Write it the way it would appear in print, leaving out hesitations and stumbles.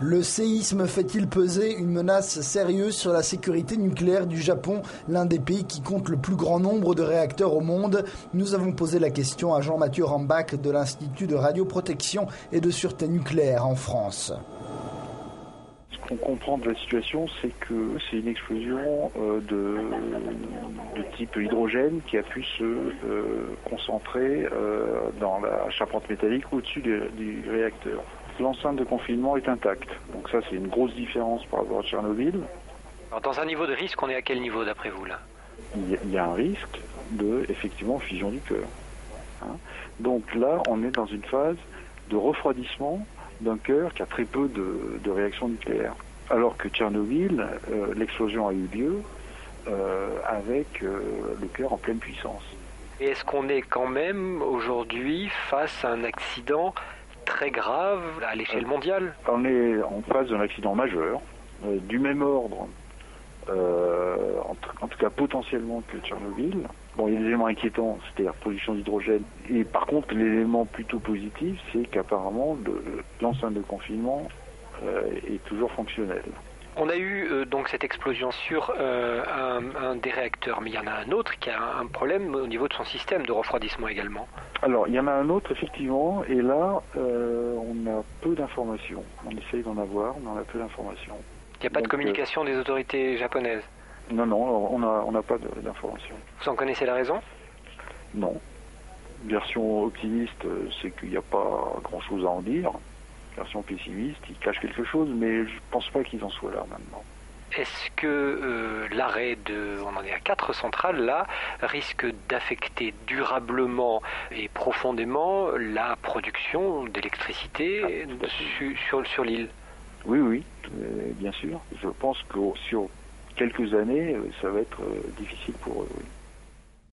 Le séisme fait-il peser une menace sérieuse sur la sécurité nucléaire du Japon, l'un des pays qui compte le plus grand nombre de réacteurs au monde? Nous avons posé la question à Jean-Mathieu Rambach de l'Institut de radioprotection et de sûreté nucléaire en France. Ce qu'on comprend de la situation, c'est que c'est une explosion de type hydrogène qui a pu se concentrer dans la charpente métallique au-dessus du réacteur. L'enceinte de confinement est intacte. Donc ça, c'est une grosse différence par rapport à Tchernobyl. Alors dans un niveau de risque, on est à quel niveau d'après vous là? Il y a un risque de, effectivement, fusion du cœur. Donc là, on est dans une phase de refroidissement d'un cœur qui a très peu de réactions nucléaires. Alors que Tchernobyl, l'explosion a eu lieu avec le cœur en pleine puissance. Et est-ce qu'on est quand même aujourd'hui face à un accident très grave à l'échelle mondiale? On est en face d'un accident majeur, du même ordre, en tout cas potentiellement que Tchernobyl. Bon, il y a des éléments inquiétants, c'est-à-dire production d'hydrogène. Et par contre, l'élément plutôt positif, c'est qu'apparemment, l'enceinte de confinement est toujours fonctionnelle. On a eu donc cette explosion sur un des réacteurs, mais il y en a un autre qui a un problème au niveau de son système de refroidissement également. Alors, il y en a un autre, effectivement, et là, on a peu d'informations. On essaye d'en avoir, mais on a peu d'informations. Il n'y a pas de communication des autorités japonaises? Non, on n'a pas d'informations. Vous en connaissez la raison? Non. Version optimiste, c'est qu'il n'y a pas grand-chose à en dire. Version pessimiste, ils cachent quelque chose, mais je pense pas qu'ils en soient là maintenant. Est-ce que l'arrêt on en est à 4 centrales là, risque d'affecter durablement et profondément la production d'électricité sur l'île? Oui, bien sûr. Je pense que sur quelques années, ça va être difficile pour eux. Oui.